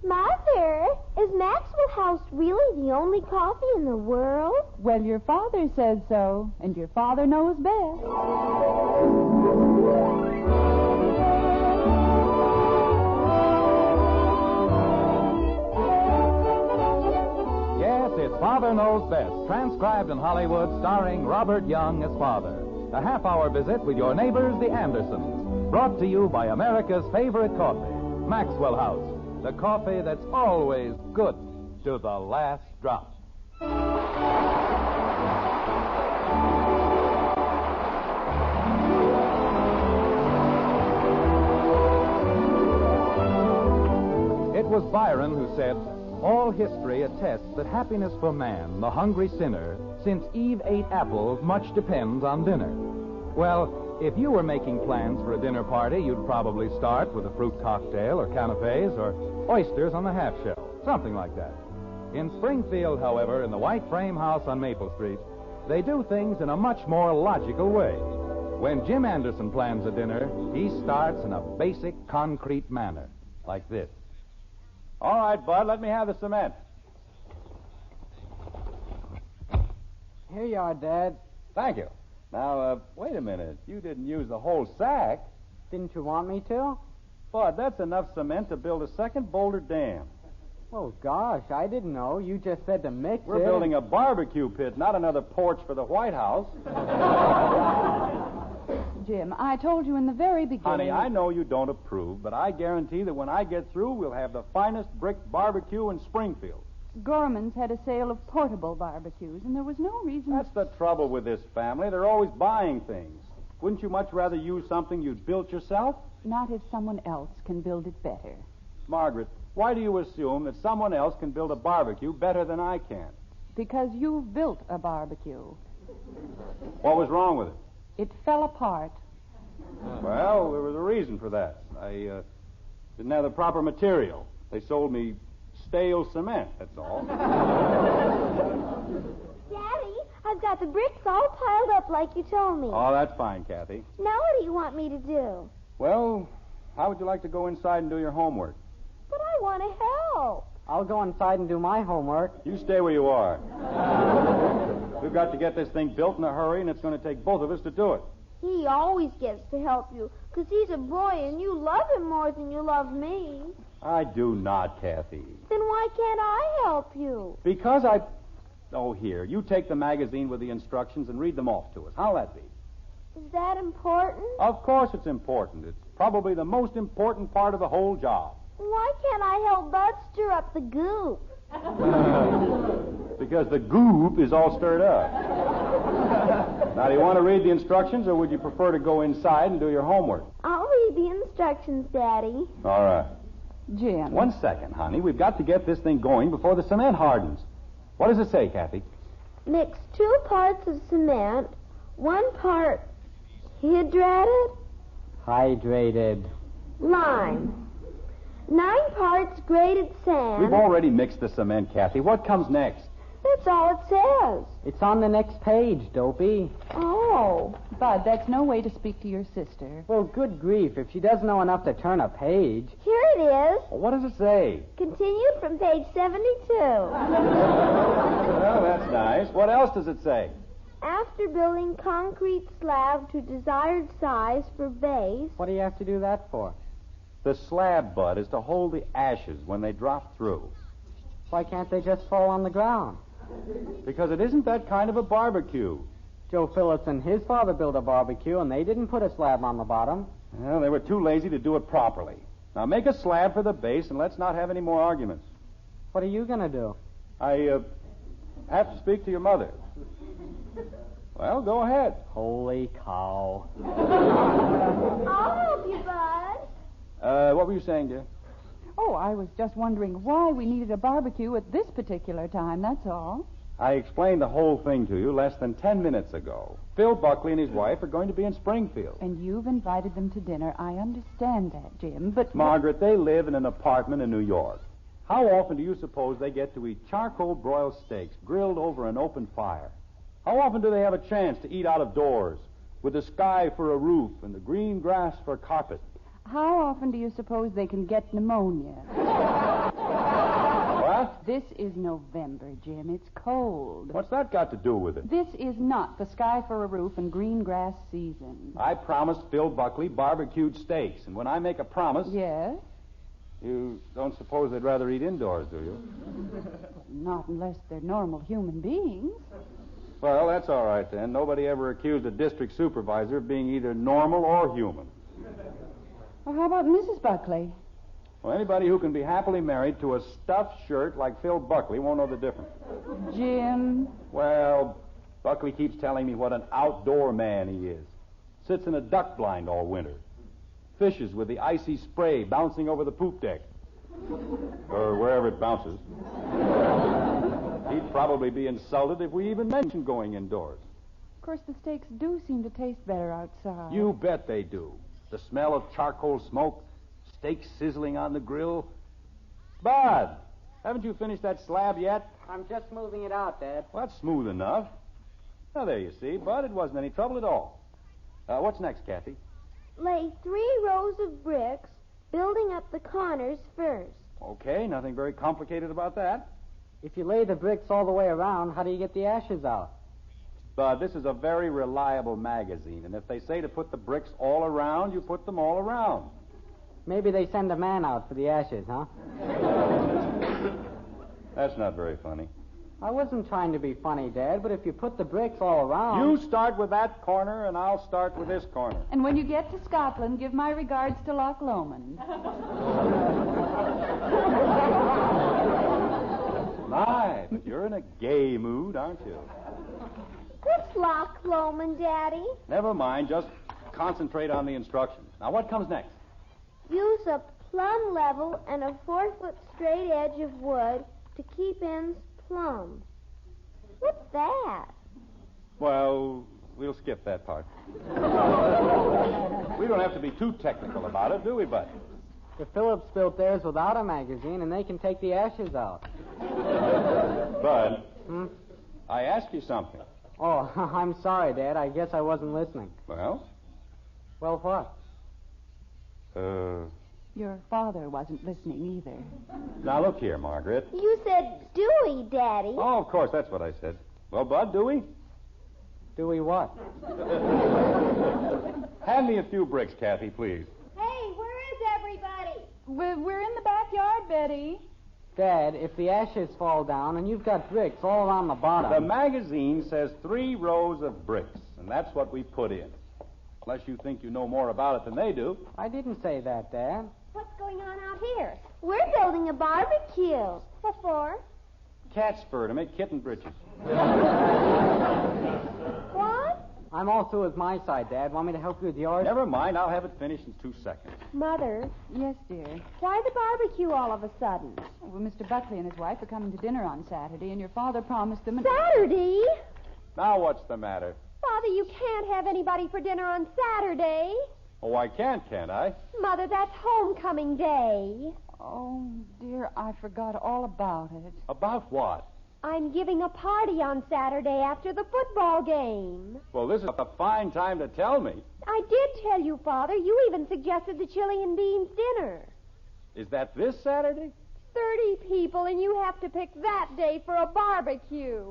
Mother, is Maxwell House really the only coffee in the world? Well, your father says so, and your father knows best. Yes, it's Father Knows Best, transcribed in Hollywood, starring Robert Young as father. A half-hour visit with your neighbors, the Andersons, brought to you by America's favorite coffee, Maxwell House. The coffee that's always good to the last drop. It was Byron who said, "All history attests that happiness for man, the hungry sinner, since Eve ate apples, much depends on dinner." Well, if you were making plans for a dinner party, you'd probably start with a fruit cocktail or canapes or oysters on the half shell, something like that. In Springfield, however, in the white frame house on Maple Street, they do things in a much more logical way. When Jim Anderson plans a dinner, he starts in a basic, concrete manner, like this. All right, Bud, let me have the cement. Here you are, Dad. Thank you. Now, wait a minute. You didn't use the whole sack. Didn't you want me to? Bud, that's enough cement to build a second Boulder Dam. Oh, gosh, I didn't know. You just said to mix We're it. building a barbecue pit, not another porch for the White House. Jim, I told you in the very beginning... Honey, I know you don't approve, but I guarantee that when I get through, we'll have the finest brick barbecue in Springfield. Gorman's had a sale of portable barbecues, and there was no reason... That's the trouble with this family. They're always buying things. Wouldn't you much rather use something you'd built yourself? Not if someone else can build it better. Margaret, why do you assume that someone else can build a barbecue better than I can? Because you've built a barbecue. What was wrong with it? It fell apart. Well, there was a reason for that. I didn't have the proper material. They sold me stale cement, that's all. Daddy, I've got the bricks all piled up like you told me. Oh, that's fine, Kathy. Now what do you want me to do? Well, how would you like to go inside and do your homework? But I want to help. I'll go inside and do my homework. You stay where you are. We've got to get this thing built in a hurry, and it's going to take both of us to do it. He always gets to help you, because he's a boy and you love him more than you love me. I do not, Kathy. Then why can't I help you? Because I... Oh, here, you take the magazine with the instructions and read them off to us. How'll that be? Is that important? Of course it's important. It's probably the most important part of the whole job. Why can't I help Bud stir up the goop? Because the goop is all stirred up. Now, do you want to read the instructions, or would you prefer to go inside and do your homework? I'll read the instructions, Daddy. All right. Jim. 1 second, honey. We've got to get this thing going before the cement hardens. What does it say, Kathy? Mix 2 parts of cement, 1 part hydrated Hydrated. lime, 9 parts grated sand. We've already mixed the cement, Kathy. What comes next? That's all it says. It's on the next page, Dopey. Oh. Bud, that's no way to speak to your sister. Well, good grief. If she doesn't know enough to turn a page. Here it is. Well, what does it say? Continued from page 72. Well, that's nice. What else does it say? After building concrete slab to desired size for base. What do you have to do that for? The slab, Bud, is to hold the ashes when they drop through. Why can't they just fall on the ground? Because it isn't that kind of a barbecue. Joe Phillips and his father built a barbecue, and they didn't put a slab on the bottom. Well, they were too lazy to do it properly. Now, make a slab for the base, and let's not have any more arguments. What are you going to do? I have to speak to your mother. Well, go ahead. Holy cow. I'll help you, Bud. What were you saying, dear? Oh, I was just wondering why we needed a barbecue at this particular time, that's all. I explained the whole thing to you less than 10 minutes ago. Phil Buckley and his wife are going to be in Springfield. And you've invited them to dinner. I understand that, Jim, but... Margaret, they live in an apartment in New York. How often do you suppose they get to eat charcoal broiled steaks grilled over an open fire? How often do they have a chance to eat out of doors with the sky for a roof and the green grass for carpet? How often do you suppose they can get pneumonia? This is November, Jim. It's cold. What's that got to do with it? This is not the sky for a roof and green grass season. I promised Phil Buckley barbecued steaks, and when I make a promise... Yes? You don't suppose they'd rather eat indoors, do you? Not unless they're normal human beings. Well, that's all right, then. Nobody ever accused a district supervisor of being either normal or human. Well, how about Mrs. Buckley? Well, anybody who can be happily married to a stuffed shirt like Phil Buckley won't know the difference. Jim? Well, Buckley keeps telling me what an outdoor man he is. Sits in a duck blind all winter. Fishes with the icy spray bouncing over the poop deck. Or wherever it bounces. He'd probably be insulted if we even mentioned going indoors. Of course, the steaks do seem to taste better outside. You bet they do. The smell of charcoal smoke, steak sizzling on the grill. Bud, haven't you finished that slab yet? I'm just moving it out, Dad. Well, that's smooth enough. Now, there you see, Bud, it wasn't any trouble at all. What's next, Kathy? Lay 3 rows of bricks, building up the corners first. Okay, nothing very complicated about that. If you lay the bricks all the way around, how do you get the ashes out? Bud, this is a very reliable magazine, and if they say to put the bricks all around, you put them all around. Maybe they send a man out for the ashes, huh? That's not very funny. I wasn't trying to be funny, Dad, but if you put the bricks all around... You start with that corner, and I'll start with this corner. And when you get to Scotland, give my regards to Loch Lomond. My, but you're in a gay mood, aren't you? What's Loch Lomond, Daddy? Never mind, just concentrate on the instructions. Now, what comes next? Use a plumb level and a 4-foot straight edge of wood to keep ends plumb. What's that? Well, we'll skip that part. We don't have to be too technical about it, do we, Bud? The Phillips built theirs without a magazine, and they can take the ashes out. Bud, I asked you something. Oh, I'm sorry, Dad. I guess I wasn't listening. Well? Well, what? Your father wasn't listening either. Now, look here, Margaret. You said Dewey, Daddy. Oh, of course, that's what I said. Well, Bud, do we? Do we what? Hand me a few bricks, Kathy, please. Hey, where is everybody? We're in the backyard, Betty. Dad, if the ashes fall down and you've got bricks all around the bottom... The magazine says 3 rows of bricks, and that's what we put in. Unless you think you know more about it than they do. I didn't say that, Dad. What's going on out here? We're building a barbecue. What for? Cat's fur to make kitten britches. What? I'm all through with my side, Dad. Want me to help you with yours? Never mind, I'll have it finished in 2 seconds. Mother, Yes, dear. why the barbecue all of a sudden? Well, Mr. Buckley and his wife are coming to dinner on Saturday, and your father promised them... Saturday? Now what's the matter? Father, you can't have anybody for dinner on Saturday. Oh, I can't I? Mother, that's homecoming day. Oh, dear, I forgot all about it. About what? I'm giving a party on Saturday after the football game. Well, this is a fine time to tell me. I did tell you, Father. You even suggested the chili and beans dinner. Is that this Saturday? 30 people, and you have to pick that day for a barbecue.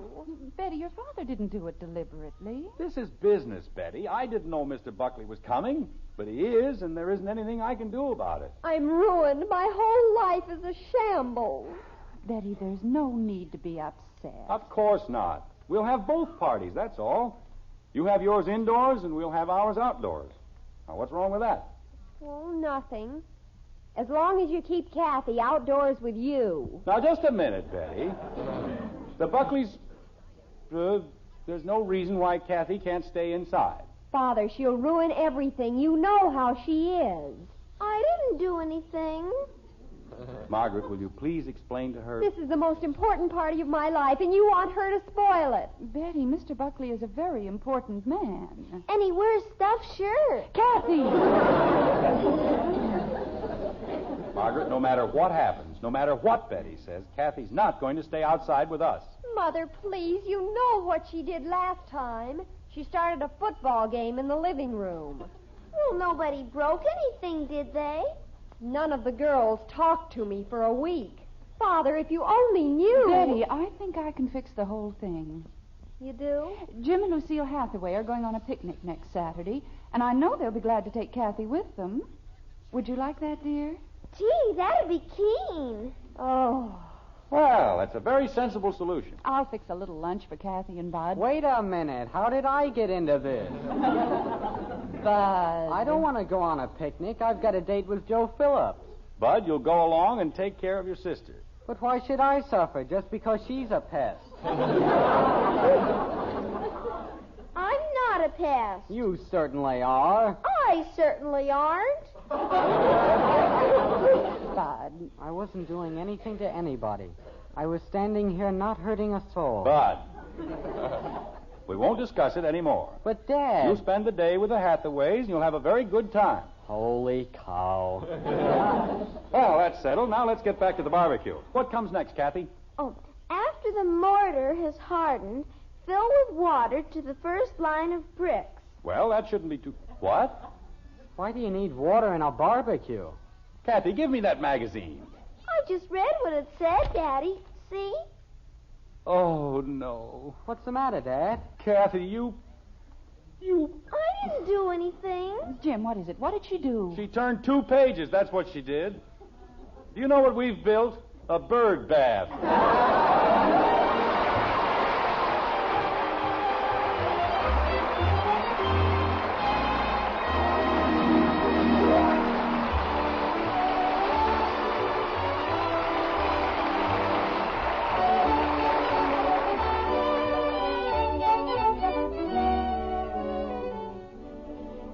Betty, your father didn't do it deliberately. This is business, Betty. I didn't know Mr. Buckley was coming, but he is, and there isn't anything I can do about it. I'm ruined. My whole life is a shambles. Betty, there's no need to be upset. Of course not. We'll have both parties, that's all. You have yours indoors, and we'll have ours outdoors. Now, what's wrong with that? Oh, nothing. As long as you keep Kathy outdoors with you. Now, just a minute, Betty. The Buckleys... there's no reason why Kathy can't stay inside. Father, she'll ruin everything. You know how she is. I didn't do anything. Margaret, will you please explain to her... This is the most important party of my life, and you want her to spoil it. Betty, Mr. Buckley is a very important man. And he wears stuffed shirts. Kathy! Margaret, no matter what happens, no matter what Betty says, Kathy's not going to stay outside with us. Mother, please, you know what she did last time. She started a football game in the living room. Well, nobody broke anything, did they? None of the girls talked to me for a week. Father, if you only knew. Betty, I think I can fix the whole thing. You do? Jim and Lucille Hathaway are going on a picnic next Saturday, and I know they'll be glad to take Kathy with them. Would you like that, dear? Gee, that'd be keen. Oh. Well, that's a very sensible solution. I'll fix a little lunch for Kathy and Bud. Wait a minute. How did I get into this? Bud. I don't want to go on a picnic. I've got a date with Joe Phillips. Bud, you'll go along and take care of your sister. But why should I suffer just because she's a pest? I'm not a pest. You certainly are. I certainly aren't. Bud. I wasn't doing anything to anybody. I was standing here not hurting a soul. Bud, we won't discuss it anymore. But, Dad... You'll spend the day with the Hathaways, and you'll have a very good time. Holy cow. Well, that's settled. Now let's get back to the barbecue. What comes next, Kathy? Oh, after the mortar has hardened, fill with water to the first line of bricks. Well, that shouldn't be too... What? Why do you need water in a barbecue? Kathy, give me that magazine. I just read what it said, Daddy. See? Oh, no. What's the matter, Dad? Kathy, you... I didn't do anything. Jim, what is it? What did she do? She turned 2 pages. That's what she did. Do you know what we've built? A bird bath.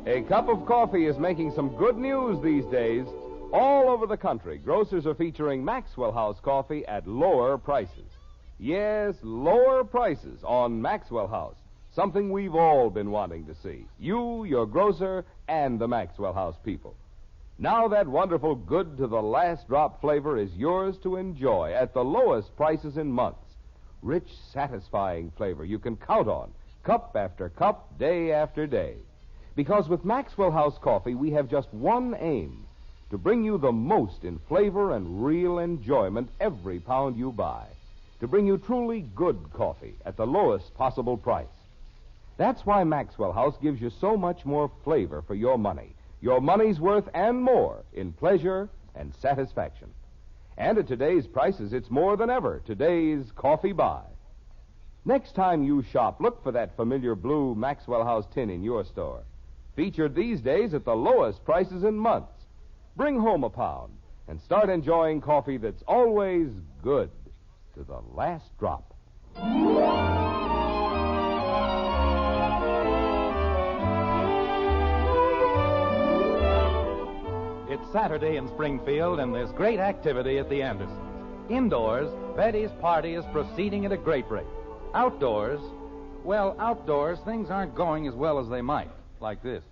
A cup of coffee is making some good news these days. All over the country, grocers are featuring Maxwell House coffee at lower prices. Yes, lower prices on Maxwell House. Something we've all been wanting to see. You, your grocer, and the Maxwell House people. Now that wonderful good to the last drop flavor is yours to enjoy at the lowest prices in months. Rich, satisfying flavor you can count on, cup after cup, day after day. Because with Maxwell House coffee, we have just one aim, to bring you the most in flavor and real enjoyment every pound you buy. To bring you truly good coffee at the lowest possible price. That's why Maxwell House gives you so much more flavor for your money. Your money's worth and more in pleasure and satisfaction. And at today's prices, it's more than ever today's coffee buy. Next time you shop, look for that familiar blue Maxwell House tin in your store. Featured these days at the lowest prices in months. Bring home a pound and start enjoying coffee that's always good to the last drop. It's Saturday in Springfield, and there's great activity at the Andersons. Indoors, Betty's party is proceeding at a great rate. Outdoors, things aren't going as well as they might. Like this.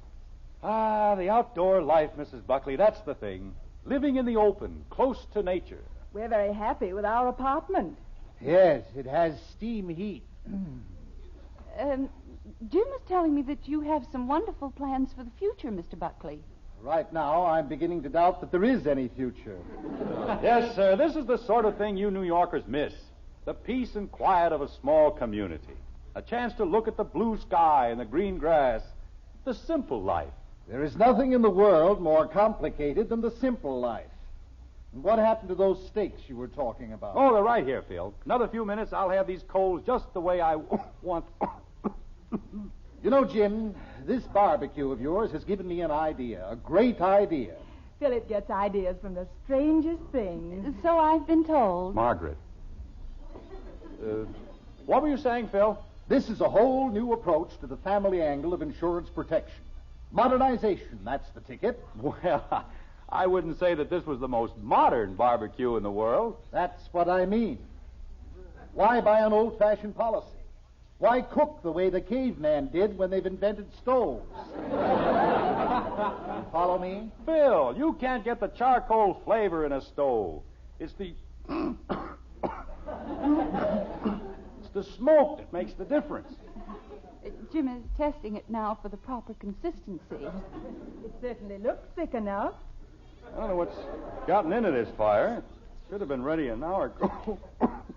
Ah, the outdoor life, Mrs. Buckley, that's the thing. Living in the open, close to nature. We're very happy with our apartment. Yes, it has steam heat. Jim was telling me that you have some wonderful plans for the future, Mr. Buckley. Right now, I'm beginning to doubt that there is any future. Yes, sir, this is the sort of thing you New Yorkers miss. The peace and quiet of a small community. A chance to look at the blue sky and the green grass. The simple life. There is nothing in the world more complicated than the simple life. And what happened to those steaks you were talking about? Oh, they're right here, Phil. Another few minutes, I'll have these coals just the way I want. You know, Jim, this barbecue of yours has given me an idea, a great idea. Philip gets ideas from the strangest things. So I've been told. Margaret. What were you saying, Phil? This is a whole new approach to the family angle of insurance protection. Modernization, that's the ticket. Well, I wouldn't say that this was the most modern barbecue in the world. That's what I mean. Why buy an old-fashioned policy? Why cook the way the caveman did when they've invented stoves? You follow me? Phil, you can't get the charcoal flavor in a stove. It's the... it's the smoke that makes the difference. Jim is testing it now for the proper consistency. It certainly looks thick enough. I don't know what's gotten into this fire. Should have been ready an hour ago.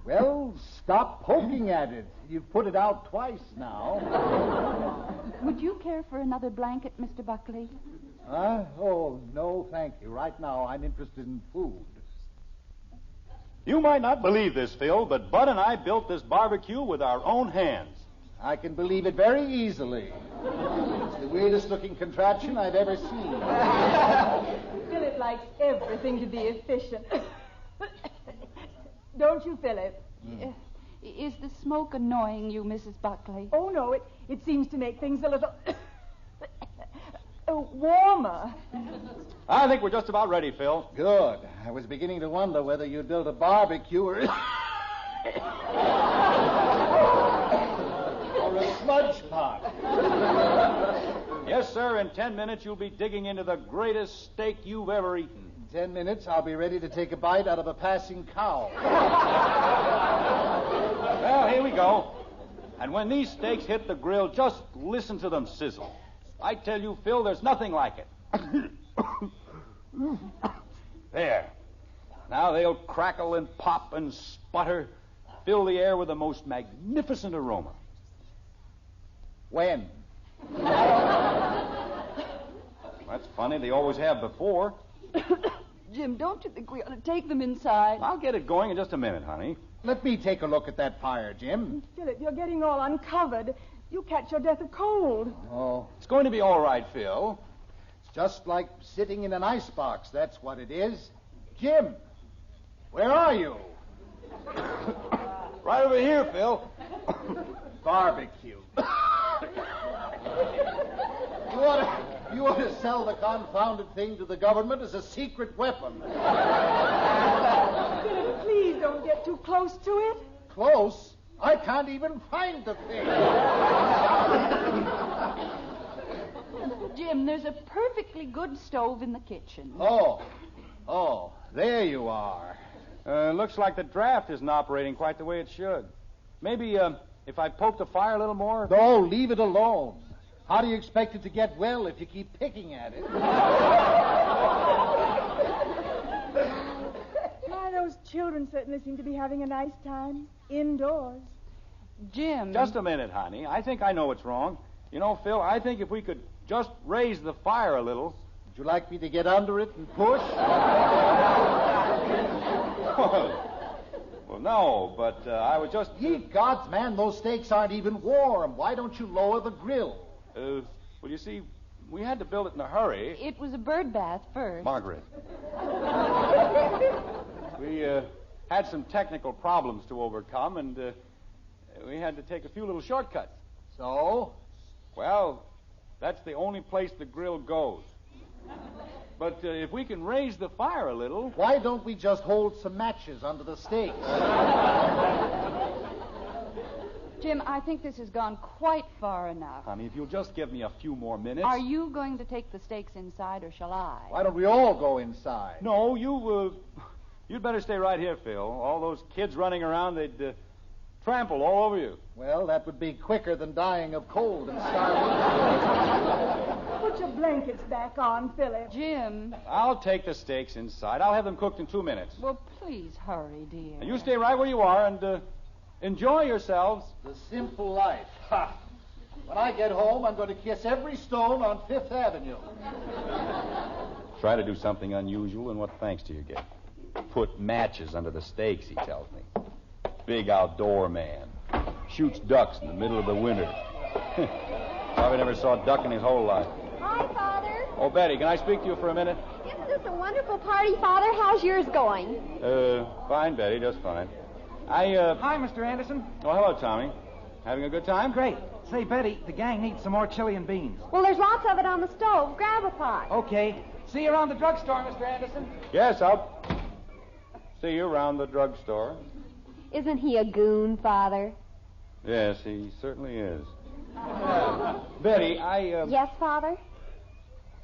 Well, stop poking at it. You've put it out twice now. Would you care for another blanket, Mr. Buckley? Oh, no, thank you. Right now, I'm interested in food. You might not believe this, Phil, but Bud and I built this barbecue with our own hands. I can believe it very easily. It's the weirdest-looking contraption I've ever seen. Philip likes everything to be efficient. Don't you, Philip? Is the smoke annoying you, Mrs. Buckley? Oh, no, it seems to make things a little warmer. I think we're just about ready, Phil. Good. I was beginning to wonder whether you'd build a barbecue or a smudge pot. Yes, sir. In 10 minutes, you'll be digging into the greatest steak you've ever eaten. In 10 minutes, I'll be ready to take a bite out of a passing cow. Well, here we go. And when these steaks hit the grill, just listen to them sizzle. I tell you, Phil, there's nothing like it. There. Now they'll crackle and pop and sputter, fill the air with the most magnificent aroma. When? That's funny. They always have before. Jim, don't you think we ought to take them inside? I'll get it going in just a minute, honey. Let me take a look at that fire, Jim. Philip, you're getting all uncovered. You catch your death of cold. Oh, It's going to be all right, Phil. it's just like sitting in an icebox. That's what it is. Jim, where are you? Right over here, Phil. Barbecue. You ought to sell the confounded thing to the government as a secret weapon. Philip, please don't get too close to it. Close? I can't even find the thing. Jim, there's a perfectly good stove in the kitchen. Oh, there you are. Looks like the draft isn't operating quite the way it should. Maybe if I poke the fire a little more. No, leave it alone. How do you expect it to get well if you keep picking at it? My, those children certainly seem to be having a nice time indoors. Jim. Just a minute, honey. I think I know what's wrong. You know, Phil, I think if we could just raise the fire a little. Would you like me to get under it and push? Well, no, but I was just... Ye gods, man, those steaks aren't even warm. Why don't you lower the grill? Well, you see, we had to build it in a hurry. It was a bird bath first. Margaret. We had some technical problems to overcome, and we had to take a few little shortcuts. So? Well, that's the only place the grill goes. But if we can raise the fire a little... Why don't we just hold some matches under the steaks? Jim, I think this has gone quite far enough. Honey, if you'll just give me a few more minutes... Are you going to take the steaks inside, or shall I? Why don't we all go inside? No, you'd better stay right here, Phil. All those kids running around, they'd trample all over you. Well, that would be quicker than dying of cold and starving. Put your blankets back on, Philip. Jim. I'll take the steaks inside. I'll have them cooked in 2 minutes. Well, please hurry, dear. And you stay right where you are and enjoy yourselves. The simple life. Ha! When I get home, I'm going to kiss every stone on Fifth Avenue. Try to do something unusual, and what thanks do you get? Put matches under the steaks, he tells me. Big outdoor man. Shoots ducks in the middle of the winter. Probably never saw a duck in his whole life. Hi, Father. Oh, Betty, can I speak to you for a minute? Isn't this a wonderful party, Father? How's yours going? Fine, Betty, just fine. Hi, Mr. Anderson. Oh, hello, Tommy. Having a good time? Great. Say, Betty, the gang needs some more chili and beans. Well, there's lots of it on the stove. Grab a pot. Okay. See you around the drugstore, Mr. Anderson. Yes, I'll see you around the drugstore. Isn't he a goon, Father? Yes, he certainly is. Betty, Yes, Father?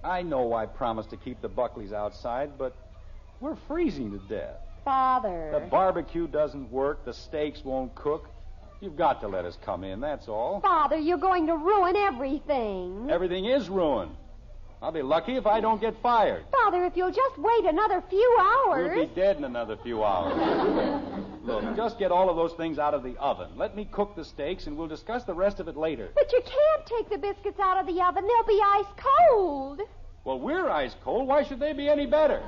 I know I promised to keep the Buckleys outside, but we're freezing to death. Father. The barbecue doesn't work. The steaks won't cook. You've got to let us come in, that's all. Father, you're going to ruin everything. Everything is ruined. I'll be lucky if I don't get fired. Father, if you'll just wait another few hours. We'll be dead in another few hours. Look, just get all of those things out of the oven. Let me cook the steaks, and we'll discuss the rest of it later. But you can't take the biscuits out of the oven. They'll be ice cold. Well, we're ice cold. Why should they be any better?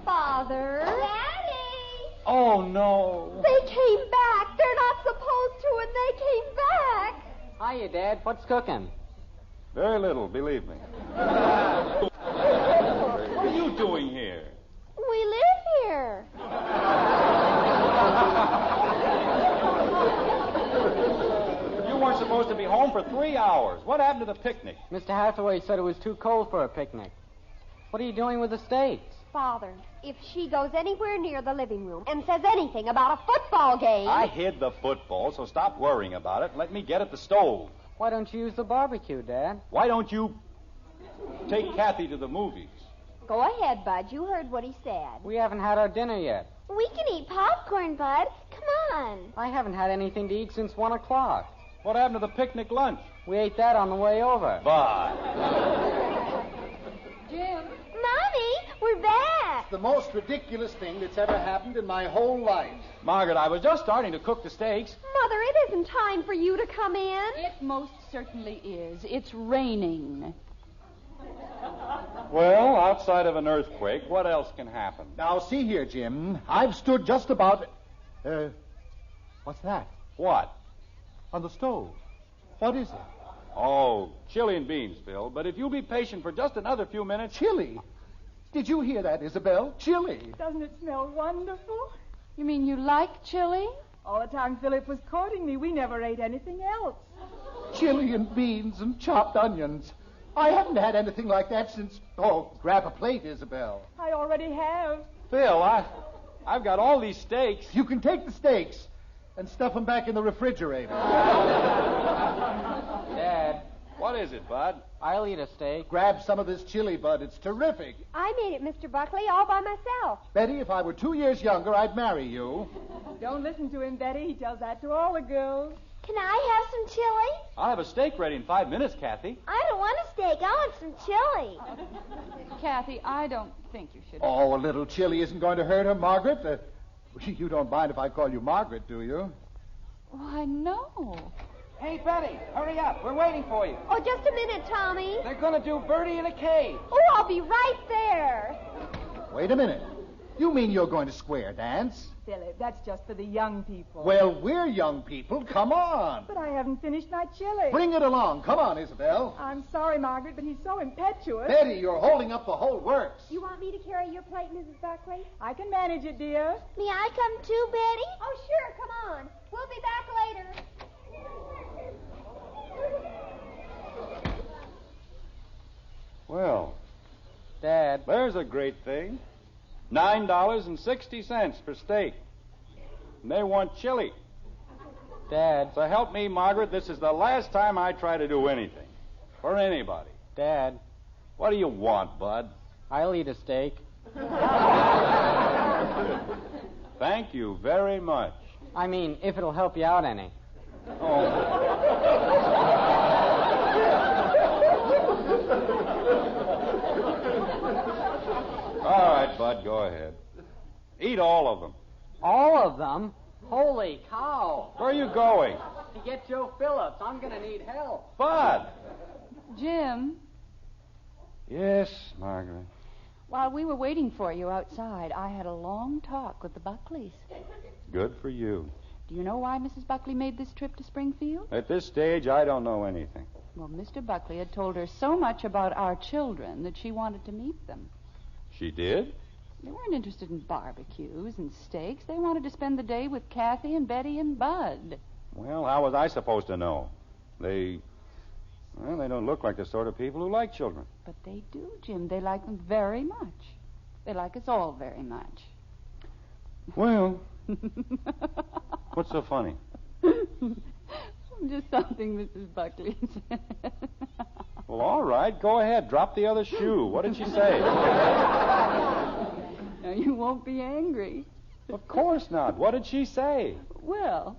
Father. Daddy. Oh, no. They came back. They're not supposed to, and they came back. Hiya, Dad. What's cooking? Very little, believe me. What are you doing here? We live here. You weren't supposed to be home for 3 hours. What happened to the picnic? Mr. Hathaway said it was too cold for a picnic. What are you doing with the steaks? Father, if she goes anywhere near the living room and says anything about a football game... I hid the football, so stop worrying about it. Let me get at the stove. Why don't you use the barbecue, Dad? Why don't you take Kathy to the movies? Go ahead, Bud. You heard what he said. We haven't had our dinner yet. We can eat popcorn, Bud. Come on. I haven't had anything to eat since 1 o'clock. What happened to the picnic lunch? We ate that on the way over. Bye. Jim. Mommy, we're back. It's the most ridiculous thing that's ever happened in my whole life. Margaret, I was just starting to cook the steaks. Mother, it isn't time for you to come in. It most certainly is. It's raining. Well, outside of an earthquake, what else can happen? Now, see here, Jim. I've stood just about... what's that? What? On the stove. What is it? Oh, chili and beans, Phil. But if you'll be patient for just another few minutes... Chili? Did you hear that, Isabel? Chili. Doesn't it smell wonderful? You mean you like chili? All the time Philip was courting me, we never ate anything else. Chili and beans and chopped onions. I haven't had anything like that since... Oh, grab a plate, Isabel. I already have. Phil, I've got all these steaks. You can take the steaks and stuff them back in the refrigerator. Dad, What is it, Bud? I'll eat a steak. Grab some of this chili, Bud. It's terrific. I made it, Mr. Buckley, all by myself. Betty, if I were 2 years younger, I'd marry you. Don't listen to him, Betty. He tells that to all the girls. Can I have some chili? I'll have a steak ready in 5 minutes, Kathy. I don't want a steak. I want some chili. Kathy, I don't think you should. Oh, a little chili isn't going to hurt her, Margaret. You don't mind if I call you Margaret, do you? Why, no. Hey, Betty, hurry up. We're waiting for you. Oh, just a minute, Tommy. They're going to do Birdie in a cage. Oh, I'll be right there. Wait a minute. You mean you're going to square dance? Philip, that's just for the young people. Well, we're young people. Come on. But I haven't finished my chili. Bring it along. Come on, Isabel. I'm sorry, Margaret, but he's so impetuous. Betty, you're holding up the whole works. You want me to carry your plate, Mrs. Buckley? I can manage it, dear. May I come too, Betty? Oh, sure. Come on. We'll be back later. Well, Dad, there's a great thing. $9.60 for steak. And they want chili. Dad, So help me, Margaret, this is the last time I try to do anything. For anybody. Dad, What do you want, Bud? I'll eat a steak. Thank you very much. I mean, if it'll help you out any. All right, Bud, go ahead. Eat all of them. All of them? Holy cow. Where are you going? To get Joe Phillips. I'm going to need help. Bud! Jim, Yes, Margaret. while we were waiting for you outside, I had a long talk with the Buckleys. Good for you. Do you know why Mrs. Buckley made this trip to Springfield? At this stage, I don't know anything. Well, Mr. Buckley had told her so much about our children that she wanted to meet them. She did? They weren't interested in barbecues and steaks. They wanted to spend the day with Kathy and Betty and Bud. Well, how was I supposed to know? They don't look like the sort of people who like children. But they do, Jim. They like them very much. They like us all very much. Well, what's so funny? Just something Mrs. Buckley said. Well, all right, go ahead. Drop the other shoe. What did she say? Now, you won't be angry. Of course not. What did she say? Well,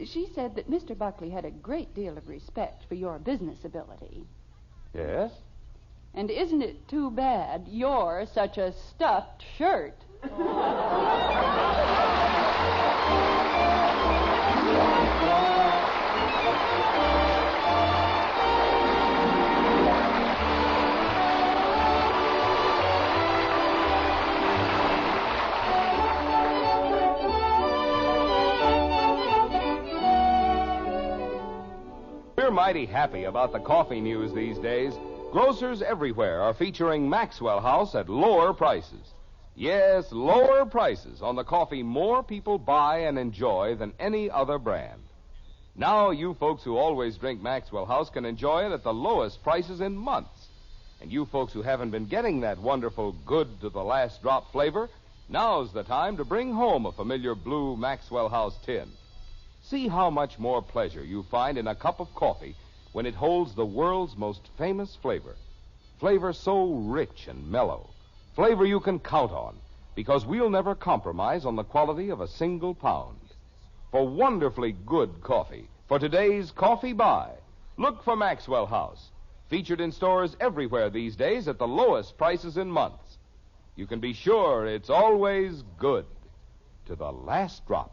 she said that Mr. Buckley had a great deal of respect for your business ability. Yes? And isn't it too bad you're such a stuffed shirt? We're mighty happy about the coffee news these days. Grocers everywhere are featuring Maxwell House at lower prices. Yes, lower prices on the coffee more people buy and enjoy than any other brand. Now you folks who always drink Maxwell House can enjoy it at the lowest prices in months. And you folks who haven't been getting that wonderful good to the last drop flavor, now's the time to bring home a familiar blue Maxwell House tin. See how much more pleasure you find in a cup of coffee when it holds the world's most famous flavor. Flavor so rich and mellow. Flavor you can count on, because we'll never compromise on the quality of a single pound. For wonderfully good coffee, for today's coffee buy, look for Maxwell House, featured in stores everywhere these days at the lowest prices in months. You can be sure it's always good to the last drop.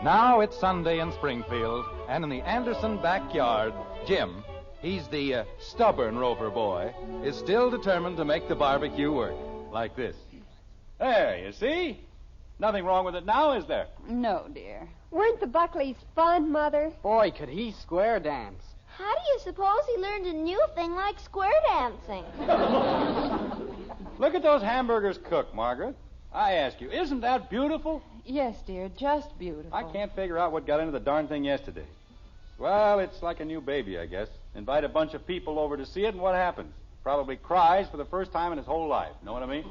Now it's Sunday in Springfield, and in the Anderson backyard, Jim, he's the stubborn Rover boy, is still determined to make the barbecue work. Like this. There, you see? Nothing wrong with it now, is there? No, dear. Weren't the Buckleys fun, Mother? Boy, could he square dance. How do you suppose he learned a new thing like square dancing? Look at those hamburgers cooked, Margaret. I ask you, isn't that beautiful? Yes, dear, just beautiful. I can't figure out what got into the darn thing yesterday. Well, it's like a new baby, I guess. Invite a bunch of people over to see it, and what happens? Probably cries for the first time in his whole life. Know what I mean?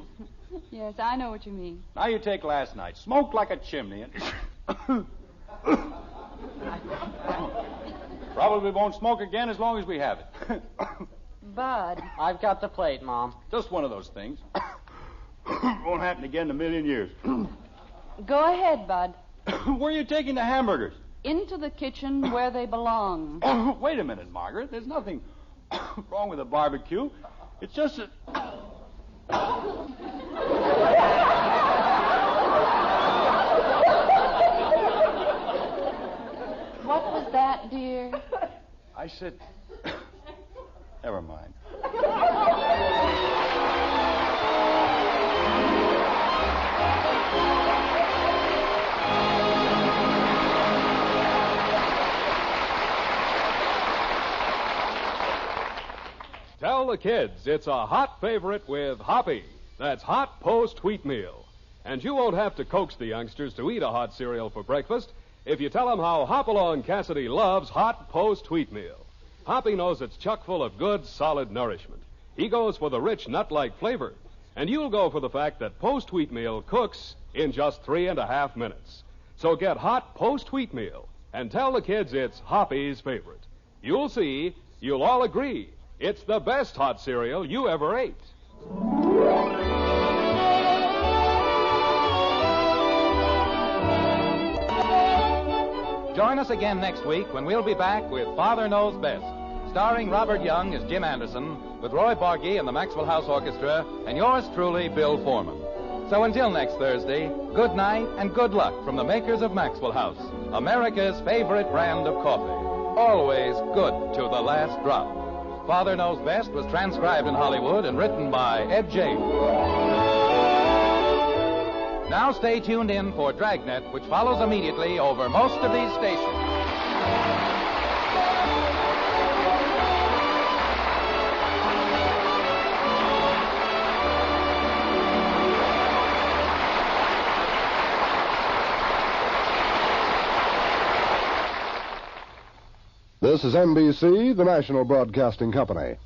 Yes, I know what you mean. Now you take last night. Smoked like a chimney, and... Probably won't smoke again as long as we have it. Bud. I've got the plate, Mom. Just one of those things. Won't happen again in a million years. Go ahead, Bud. Where are you taking the hamburgers? Into the kitchen where they belong. Wait a minute, Margaret. There's nothing wrong with a barbecue. It's just that... What was that, dear? I said... Never mind. Tell the kids it's a hot favorite with Hoppy. That's hot post wheatmeal. And you won't have to coax the youngsters to eat a hot cereal for breakfast if you tell them how Hopalong Cassidy loves hot post wheatmeal. Hoppy knows it's chock full of good, solid nourishment. He goes for the rich, nut-like flavor. And you'll go for the fact that post wheatmeal cooks in just 3.5 minutes. So get hot post wheatmeal and tell the kids it's Hoppy's favorite. You'll see, you'll all agree, it's the best hot cereal you ever ate. Join us again next week when we'll be back with Father Knows Best, starring Robert Young as Jim Anderson, with Roy Bargy and the Maxwell House Orchestra, and yours truly, Bill Foreman. So until next Thursday, good night and good luck from the makers of Maxwell House, America's favorite brand of coffee. Always good to the last drop. Father Knows Best was transcribed in Hollywood and written by Ed James. Now stay tuned in for Dragnet, which follows immediately over most of these stations. This is NBC, the national broadcasting company.